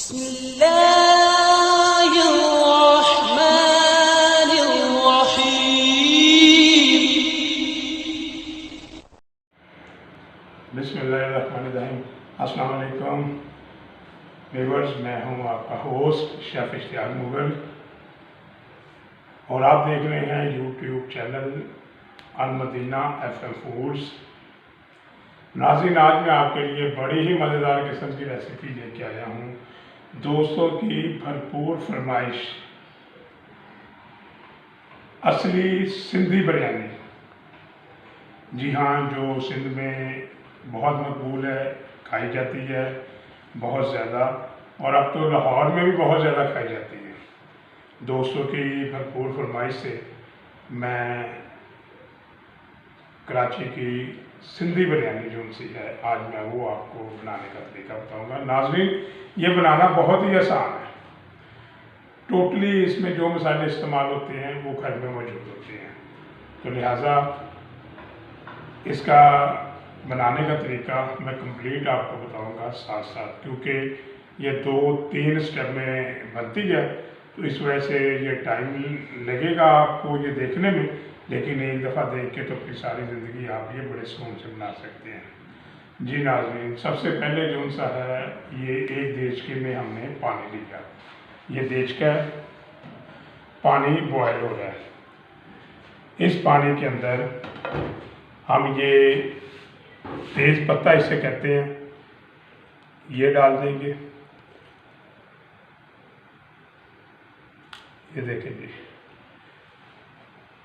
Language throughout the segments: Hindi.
बिस्मिल्लाहिर्रहमानिर्रहीम। अस्सलाम वालेकुम व्यूअर्स, मैं हूं आपका होस्ट शेफ़ इश्तियाक मुगल और आप देख रहे हैं यूट्यूब चैनल अल-मदीना एफएम फूड्स। नाज़रीन, आज मैं आपके लिए बड़ी ही मज़ेदार किस्म की रेसिपी लेके आया हूं। दोस्तों की भरपूर फरमाइश, असली सिंधी बिरयानी। जी हाँ, जो सिंध में बहुत मकबूल है, खाई जाती है बहुत ज़्यादा, और अब तो लाहौर में भी बहुत ज़्यादा खाई जाती है। दोस्तों की भरपूर फरमाइश से मैं कराची की सिंधी बिरयानी जो उनसी है, आज मैं वो आपको बनाने का तरीका बताऊंगा। नाज़रीन, ये बनाना बहुत ही आसान है। टोटली इसमें जो मसाले इस्तेमाल होते हैं वो घर में मौजूद होते हैं, तो लिहाजा इसका बनाने का तरीका मैं कंप्लीट आपको बताऊंगा साथ साथ, क्योंकि ये 2-3 स्टेप में बनती है, तो इस वजह से ये टाइम लगेगा आपको ये देखने में, लेकिन एक दफ़ा देख के तो फिर सारी ज़िंदगी आप ये बड़े सुकून से बना सकते हैं। जी नाज़रीन, सबसे पहले जो सा है, ये एक देचके में हमने पानी लिया। ये देचका पानी बॉयल हो रहा है। इस पानी के अंदर हम ये तेज़ पत्ता इसे कहते हैं, ये डाल देंगे। ये देखें जी,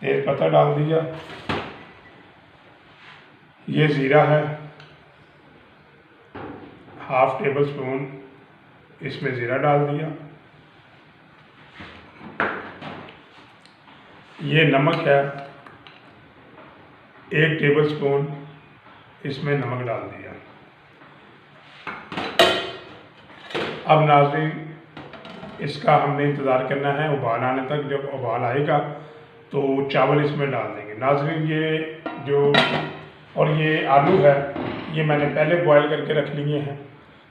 तेज पत्ता डाल दिया। ये ज़ीरा है, 1/2 टेबल स्पून इसमें ज़ीरा डाल दिया। ये नमक है, 1 टेबल स्पून इसमें नमक डाल दिया। अब नाज़रीन, इसका हमने इंतज़ार करना है उबाल आने तक। जब उबाल आएगा तो चावल इसमें डाल देंगे। नाज़रीन, ये जो और ये आलू है, ये मैंने पहले बॉयल करके रख लिए हैं,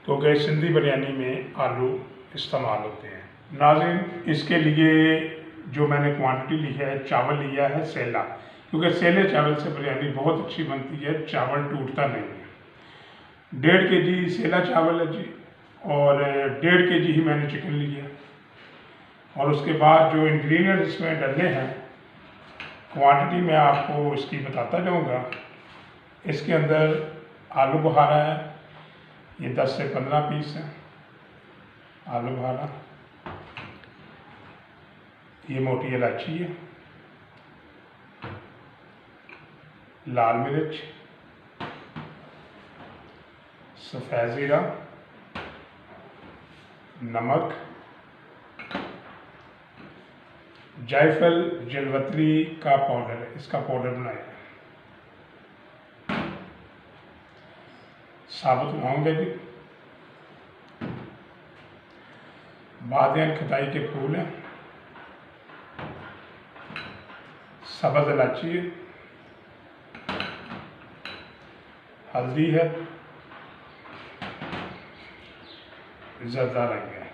क्योंकि सिंधी बिरयानी में आलू इस्तेमाल होते हैं। नाज़रीन, इसके लिए जो मैंने क्वांटिटी ली है, चावल लिया है सेला, क्योंकि सेले चावल से बिरयानी बहुत अच्छी बनती है, चावल टूटता नहीं है। 1.5 kg सेला चावल है जी, और 1.5 kg ही मैंने चिकन लिया। और उसके बाद जो इंग्रेडिएंट्स इसमें डलने हैं, क्वांटिटी मैं आपको इसकी बताता जाऊंगा। इसके अंदर आलू बुखारा है, ये 10 से 15 पीस है आलू बुखारा। ये मोटी इलायची है, लाल मिर्च, सफ़ेद ज़ीरा, नमक, जायफल जलवतरी का पाउडर, इसका पाउडर बनाया है, साबुत लौंग है जी, बादियान खताई के फूल हैं, सब्ज़ इलायची है, हल्दी है, ज़रदा रंग है।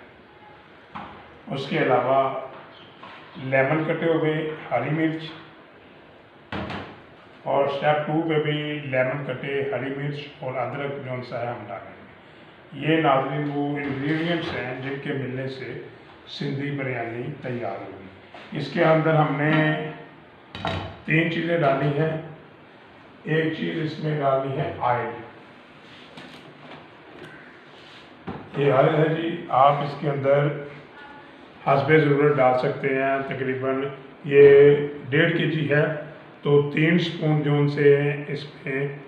उसके अलावा लेमन कटे हुए, हरी मिर्च, और स्टेप 2 पे भी लेमन कटे, हरी मिर्च और अदरक जो सा है हम डालेंगे। ये नाज़रीन वो इंग्रेडिएंट्स हैं जिनके मिलने से सिंधी बिरयानी तैयार होगी। इसके अंदर हमने 3 चीज़ें डाली हैं। एक चीज़ इसमें डालनी है ऑयल। ये ऑयल है जी, आप इसके अंदर हस्बे ज़रूरत डाल सकते हैं। तकरीबन ये 1.5 kg है, तो 3 स्पून जो उनसे इसमें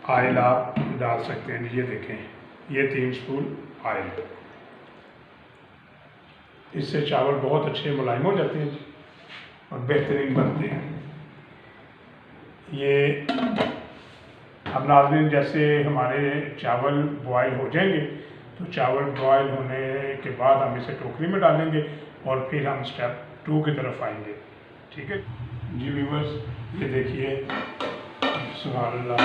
ऑयल आप डाल सकते हैं। ये देखें, ये 3 स्पून ऑयल। इससे चावल बहुत अच्छे मुलायम हो जाते हैं जी, और बेहतरीन बनते हैं। ये अब नाज़रीन, जैसे हमारे चावल बॉयल हो जाएंगे, तो चावल बॉयल होने के बाद हम इसे टोकरी में डालेंगे और फिर हम स्टेप 2 की तरफ आएंगे। ठीक है जी व्यूअर्स, ये देखिए, सुभान अल्लाह,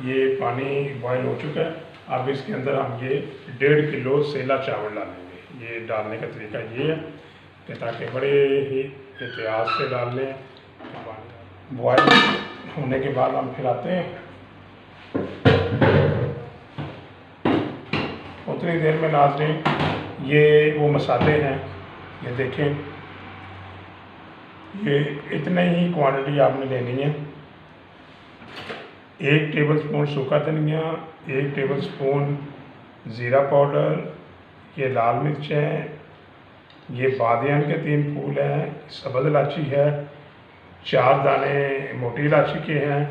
ये पानी बॉयल हो चुका है। अब इसके अंदर हम ये 1.5 किलो सेला चावल डालेंगे। ये डालने का तरीका ये है कि ताकि बड़े ही एहतियात से डाल लें। बॉयल होने के बाद हम फिर आते हैं, उतनी देर में नाज़रीन ये वो मसाले हैं, ये देखें, ये इतने ही क्वांटिटी आपने लेनी है। 1 टेबलस्पून सूखा धनिया, 1 टेबलस्पून ज़ीरा पाउडर, ये लाल मिर्च है, ये बादियान के 3 फूल हैं, सब्ज़ इलायची है, 4 दाने मोटी इलायची के हैं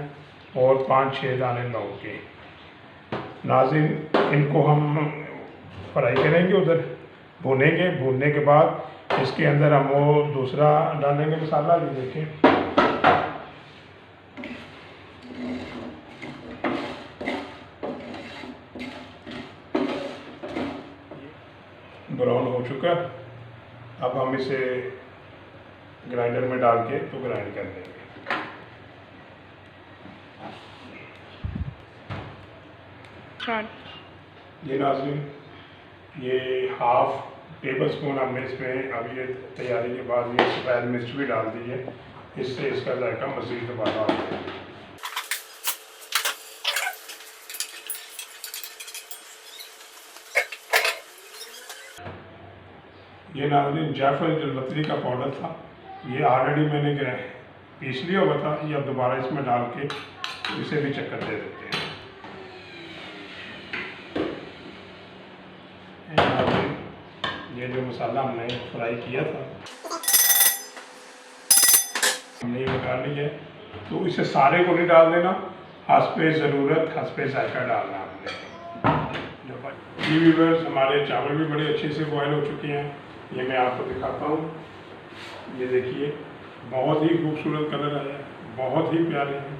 और 5-6 दाने लौंग के। नाज़रीन इनको हम फ्राई करेंगे, उधर भूनेंगे। भूनने के बाद इसके अंदर हम वो दूसरा डालेंगे मसाला। ये देखें, ब्राउन हो चुका। अब हम इसे ग्राइंडर में डाल के तो ग्राइंड कर देंगे। ये नाज़रीन ये 1/2 टेबलस्पून हमने इसमें अब ये तैयारी के बाद ये सफ़ेद मिर्च भी डाल दी है, इससे इसका जायका मज़ीद दोबारा आ जाएगा। ये नाज़रीन जायफल जलपत्री का पाउडर था, ये ऑलरेडी मैंने पीस लिया हुआ था। ये अब दोबारा इसमें डाल के इसे भी चक्कर दे देते हैं। ये जो मसाला हमने फ्राई किया था हमने ये निकाल लिया है, तो इसे सारे को नहीं डाल देना, हस्बे ज़रूरत हस्बे जायका डालना हमने। व्यूअर्स हमारे चावल भी बड़े अच्छे से बॉयल हो चुके हैं, ये मैं आपको दिखाता हूँ। ये देखिए बहुत ही खूबसूरत कलर आया है, बहुत ही प्यारे हैं।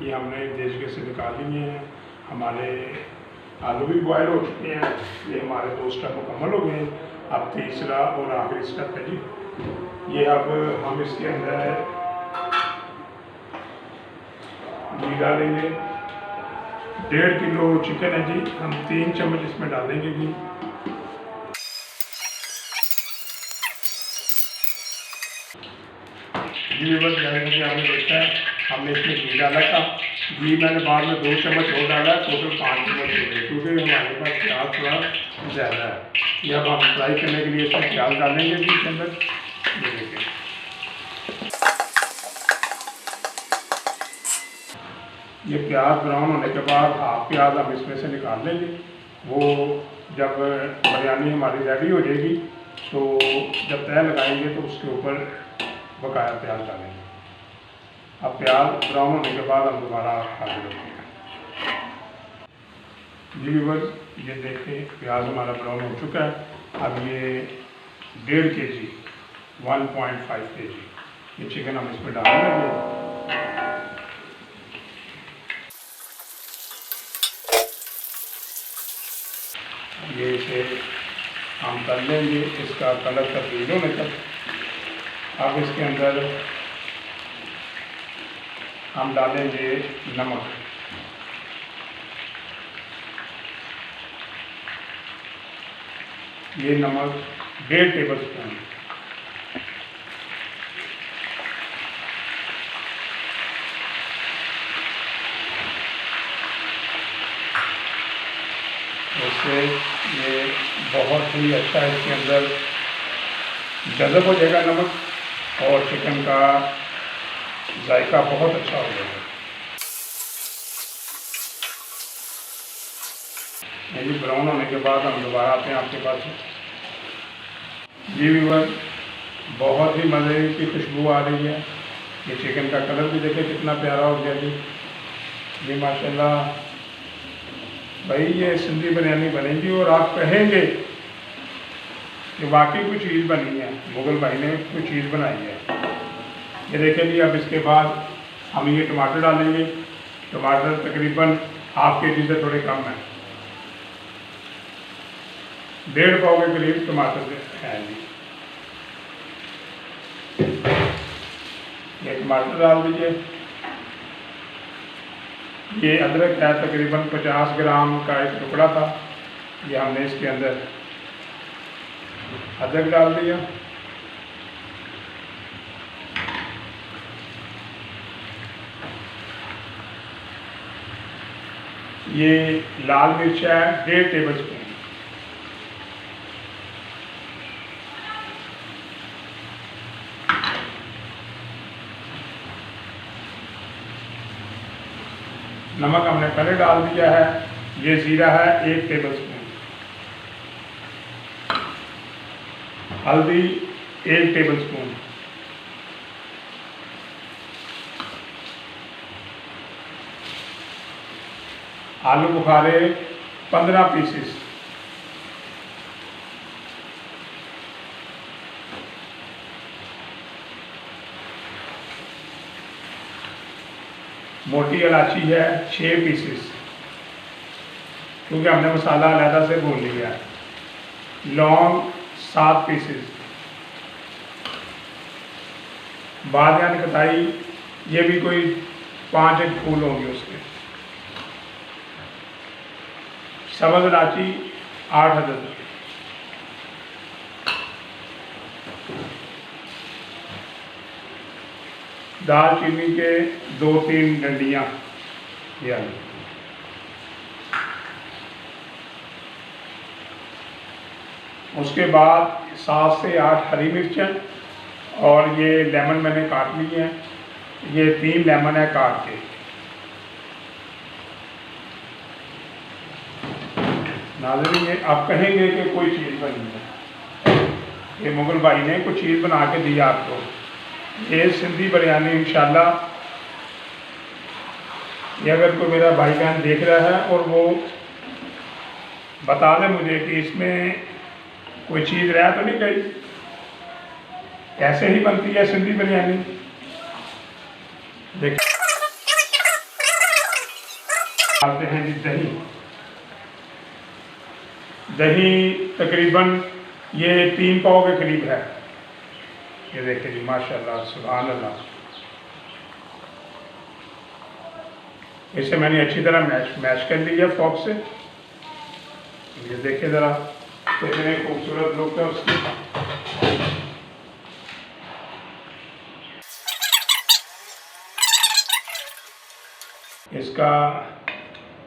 ये हमने देशगे से निकाल लिए हैं। हमारे आलू भी बॉयल हो चुके हैं। ये हमारे 2 स्टेप मुकम्मल हो गए हैं। अब तीसरा और आखिरी स्टेप है जी। ये अब हम इसके अंदर घी डालेंगे। 1.5 किलो चिकन है जी, हम 3 चम्मच इसमें डालेंगे घी। जैसे कि आपने देखा है हमने इसमें घी डाला था। घी मैंने बाद में 2 चम्मच और डाला, टोटल 5 चम्मच हो गए, क्योंकि हमारे पास प्याज थोड़ा ज़्यादा है। ये अब हम फ्राई करने के लिए इसमें प्याज डालेंगे जी इसके अंदर। ये देखें, ये प्याज ब्राउन होने के बाद हाफ प्याज हम इसमें से निकाल लेंगे। वो जब बिरयानी हमारी रेडी हो जाएगी तो जब तय लगाएंगे तो उसके ऊपर बकाया प्याज डालेंगे। अब प्याज ब्राउन होने के बाद हम दोबारा हाजिर होंगे जी। व्यूअर्स ये देखिए प्याज हमारा ब्राउन हो चुका है। अब ये 1.5 kg 1.5 kg ये चिकन हम इसमें डाल देंगे। ये इसे हम कर लेंगे इसका कलर तब्दील होने तक। अब इसके अंदर हम डालेंगे नमक। ये नमक 1.5 टेबलस्पून। इससे ये बहुत ही अच्छा इसके अंदर जज़ब हो जाएगा नमक, और चिकन का जायका बहुत अच्छा हो जाएगा। ये ब्राउन होने के बाद हम दोबारा आते हैं आपके पास। ये व्यूअर बहुत ही मज़े की खुशबू आ रही है। ये चिकन का कलर भी देखें कितना प्यारा हो गया जी। ये माशाल्लाह भाई ये सिंधी बिरयानी बनेगी और आप कहेंगे कि वाकई कोई चीज़ बनी है, मुगल भाई ने कोई चीज़ बनाई है। ये देखें जी। अब इसके बाद हम ये टमाटर डालेंगे। टमाटर तकरीबन ½ kg से थोड़े कम है, 1.5 पाव के करीब टमाटर हैं जी। ये टमाटर डाल दीजिए। ये अदरक है, तकरीबन 50 ग्राम का एक टुकड़ा था। ये हमने इसके अंदर अदरक डाल दिया। ये लाल मिर्च है 1.5 टेबल स्पून। नमक हमने पहले डाल दिया है। ये जीरा है 1 टेबल स्पून। हल्दी 1 टेबल स्पून। आलू बुखारे 15 पीसेस। मोटी इलायची है 6 पीसेस, क्योंकि हमने मसाला अलहदा से भून लिया है। लौंग 7 पीसेस। बादियान कटाई, ये भी कोई 5 फूल होंगे उसके। सब्ज़ इलायची 8 अदद। दालचीनी के 2-3 डंडियाँ यानी। उसके बाद 7 से 8 हरी मिर्चें, और ये लेमन मैंने काट लिए हैं। ये 3 लेमन है काट के। नाज़रीन, ये आप कहेंगे कि कोई चीज़ बनी है, ये मुगल भाई ने कुछ चीज़ बना के दी आपको। ये सिंधी बिरयानी इंशाल्लाह, ये अगर कोई मेरा भाई बहन देख रहा है और वो बता दे मुझे कि इसमें कोई चीज़ रह तो नहीं गई, कैसे ही बनती है सिंधी बिरयानी। देखिए, डालते हैं जी दही। दही तकरीबन ये 3 पाव के करीब है। ये देखिए जी, माशाल्लाह, सुभान अल्लाह। इसे मैंने अच्छी तरह मैश कर लिया फोक से। ये देखिए ज़रा कितने खूबसूरत लुक है उसकी। इसका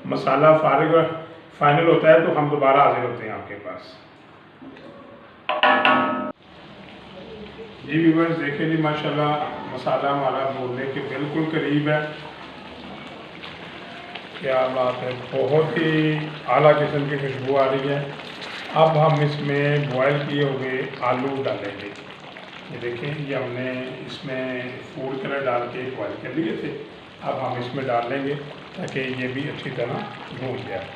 मसाला फाइनल होता है तो हम दोबारा हाजिर होते हैं आपके पास। जी व्यूअर्स, देखिए जी, माशाल्लाह मसाला हमारा भूनने के बिल्कुल करीब है। क्या बात है, बहुत ही आला किस्म की खुशबू आ रही है। अब हम इसमें बॉयल किए हुए आलू डालेंगे। ये देखिए, ये हमने इसमें फूड कलर डाल के बॉयल कर लिए थे। अब हम इसमें डाल लेंगे ताकि ये भी अच्छी तरह भून जाए।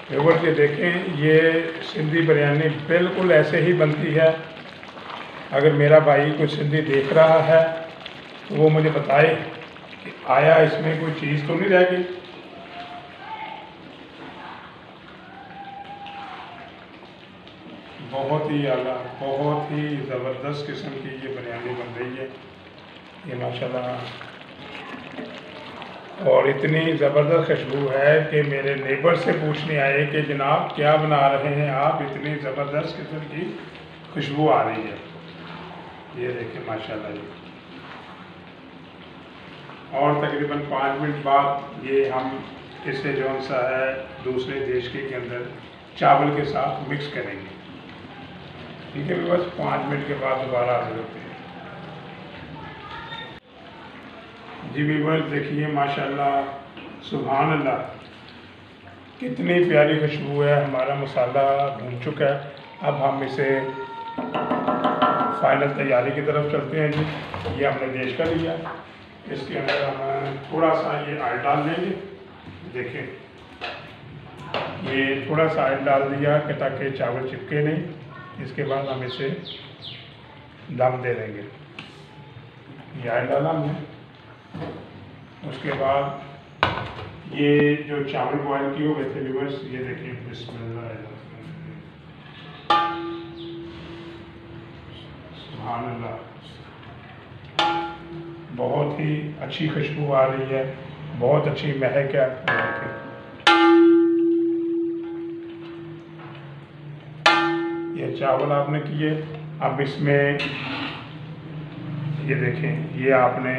व्यूअर्स, ये देखें, ये सिंधी बिरयानी बिल्कुल ऐसे ही बनती है। अगर मेरा भाई कुछ सिंधी देख रहा है तो वो मुझे बताए कि आया इसमें कोई चीज़ तो नहीं रह गई। बहुत ही आला, बहुत ही ज़बरदस्त किस्म की ये बिरयानी बन रही है। ये माशाल्लाह, और इतनी ज़बरदस्त खुशबू है कि मेरे नेबर से पूछने आए कि जनाब क्या बना रहे हैं आप, इतनी ज़बरदस्त किस्म की खुशबू आ रही है। ये देखिए माशाल्लाह जी। और तकरीबन 5 मिनट बाद ये हम इसे जो सा है दूसरे देश के अंदर चावल के साथ मिक्स करेंगे। ठीक है, बस 5 मिनट के बाद दोबारा हाजिर होते हैं। जी व्यूअर्स, देखिए माशाल्लाह, सुभान अल्लाह, कितनी प्यारी खुशबू है। हमारा मसाला भून चुका है। अब हम इसे फाइनल तैयारी की तरफ चलते हैं जी। ये हमने देश का लिया, इसके अंदर हम थोड़ा सा ये ऑयल डाल देंगे। देखिए, ये थोड़ा सा ऑयल डाल दिया कि ताकि चावल चिपके नहीं। इसके बाद हम इसे दम दे देंगे। ये ऑयल डाला हमने। उसके बाद ये जो चावल बॉयल किए हुए थे व्यूअर्स, ये देखिए, बिस्मिल्लाह, सुभान अल्लाह, बहुत ही अच्छी खुशबू आ रही है, बहुत अच्छी महक है। ये चावल आपने किए, अब इसमें ये देखें, ये आपने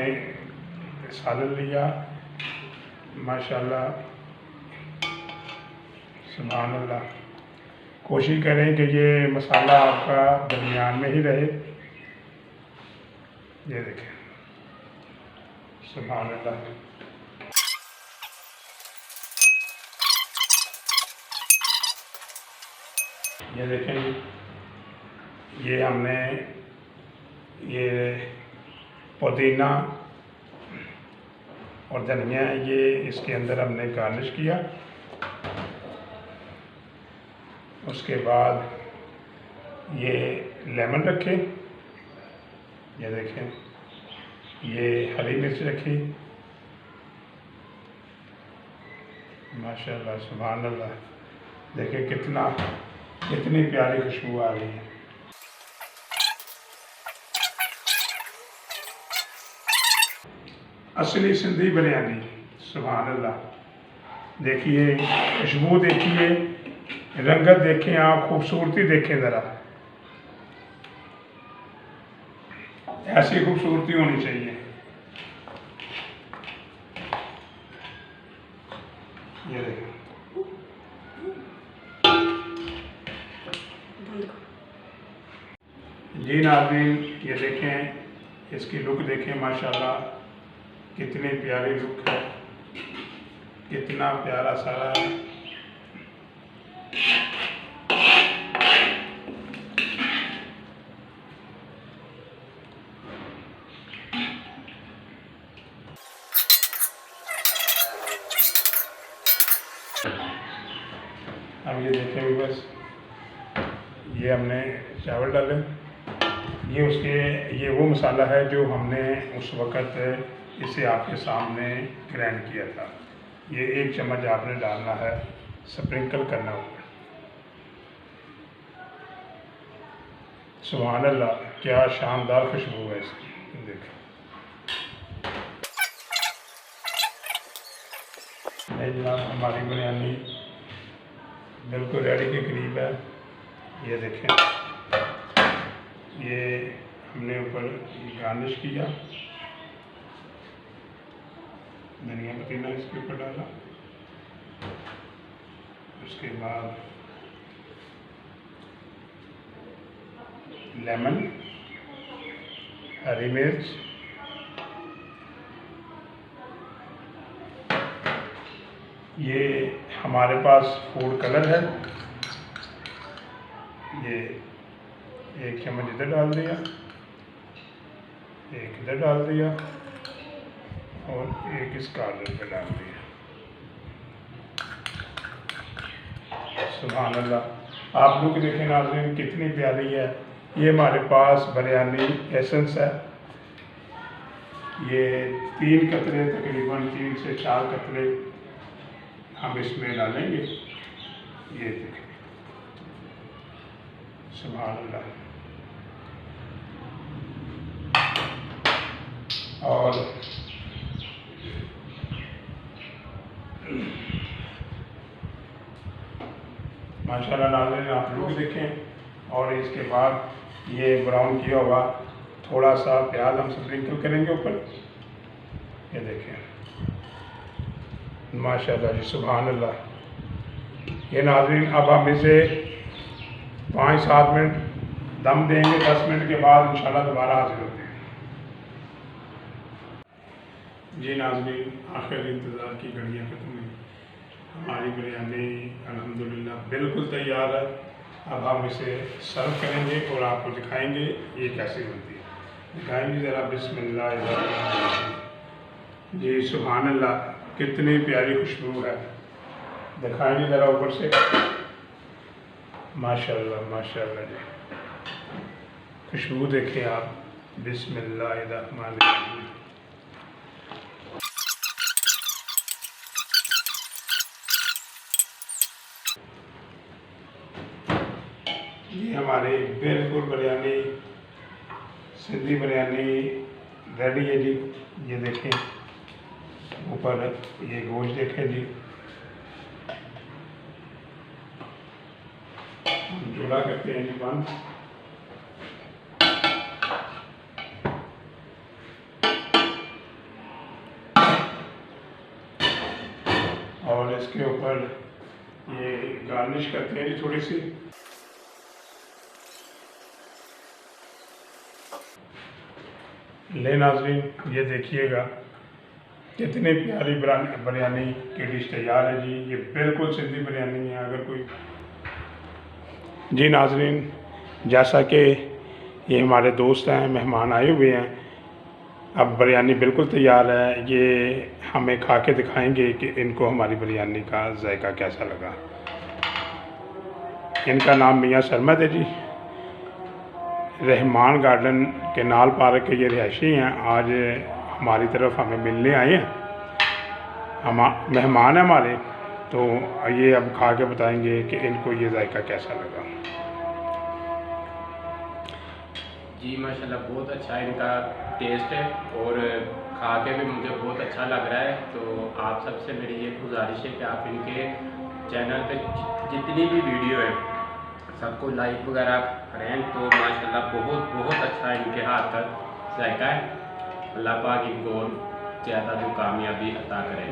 सालन लिया, माशाल्लाह सुभान अल्लाह। कोशिश करें कि ये मसाला आपका दरमियान में ही रहे। ये देखें, सुभान अल्लाह। ये देखें, ये हमने ये पुदीना और धनिया ये इसके अंदर हमने गार्निश किया। उसके बाद ये लेमन रखे, ये देखें, ये हरी मिर्च रखी, माशाल्लाह सुभान अल्लाह। देखिए कितनी प्यारी खुशबू आ रही है। असली सिंधी बिरयानी, सुभान अल्लाह। देखिए खुशबू, देखिए रंगत, देखें आप, खूबसूरती देखें ज़रा, ऐसी खूबसूरती होनी चाहिए। ये देखें, जी नाज़रीन, ये देखें, इसकी लुक देखें, माशाल्लाह कितनी प्यारी लुक है, कितना प्यारा सारा है। अब ये देखें भी, बस ये हमने चावल डाले, ये वो मसाला है जो हमने उस वक़्त इसे आपके सामने ग्राइंड किया था। ये 1 चम्मच आपने डालना है, स्प्रिंकल करना होगा। सुभान अल्लाह, क्या शानदार खुशबू है इसकी। देखो, नहीं जनाब, हमारी बिरयानी बिल्कुल रेडी के करीब है। ये देखें, ये हमने ऊपर गार्निश किया, धनिया पुदीना इसके ऊपर डाला, उसके बाद लेमन, हरी मिर्च, ये हमारे पास फूड कलर है, ये 1 चम्मच इधर डाल दिया, 1 इधर डाल दिया और 1 इस कॉर्नर पे डाल दिया। सुभान अल्लाह। आप लोग देखें नाज़रीन, कितनी प्यारी है। ये हमारे पास बिरयानी एसेंस है, ये 3 कतरे, तकरीबन 3 से 4 कतरे हम इसमें डालेंगे। ये देखें, सुभान अल्लाह। और माशाल्लाह नाज़रीन, आप लोग देखें। और इसके बाद ये ब्राउन किया हुआ थोड़ा सा प्याज हम स्प्रिंकल करेंगे ऊपर। ये देखें, माशाल्लाह जी, सुभान अल्लाह। ये नाज़रीन, अब हम इसे 5-7 मिनट दम देंगे। 10 मिनट के बाद इंशाल्लाह दोबारा हाजिर होते हैं। जी नाज़रीन, आखिर इंतज़ार की घड़ियाँ खत्म हुई, हमारी बिरयानी अल्हम्दुलिल्लाह बिल्कुल तैयार है। अब हम इसे सर्व करेंगे और आपको दिखाएंगे ये कैसे बनती है। दिखाएंगे ज़रा, बिस्मिल्लाह। जी सुभान अल्लाह, कितनी प्यारी खुशबू है। दिखाएंगे ज़रा ऊपर से, माशाल्लाह माशाल्लाह जी, खुशबू देखें आप, बिस्मिल्लाहिर्रहमानिर्रहीम। ये हमारी बिल्कुल बिरयानी, सिंधी बिरयानी रेडी है जी। ये देखें ऊपर ये गोश्त देखें जी, चूल्हा करते हैं जी बंद। और इसके ऊपर ये गार्निश करते हैं जी थोड़ी सी। ले नाज़रीन, ये देखिएगा कितनी प्यारी बिरयानी की डिश तैयार है जी। ये बिल्कुल सिंधी बिरयानी है। अगर कोई जी नाज़रीन, जैसा कि ये हमारे दोस्त हैं, मेहमान आए हुए हैं, अब बिरयानी बिल्कुल तैयार है। ये हमें खा के दिखाएंगे कि इनको हमारी बिरयानी का जायका कैसा लगा। इनका नाम मियाँ सरमद है जी, रहमान गार्डन के नाल पार्क के ये रिहायशी हैं। आज हमारी तरफ हमें मिलने आए हैं, हम मेहमान हैं हमारे, तो ये अब खा के बताएंगे कि इनको ये जायका कैसा लगा। जी माशाल्लाह बहुत अच्छा इनका टेस्ट है और खा के भी मुझे बहुत अच्छा लग रहा है। तो आप सबसे मेरी ये गुजारिश है कि आप इनके चैनल पे जितनी भी वीडियो है सबको लाइक वगैरह करें। तो माशाल्लाह बहुत बहुत अच्छा इनके हाथ का जायका है। अल्लाह पाक इनको ज़्यादा जो कामयाबी अता करें।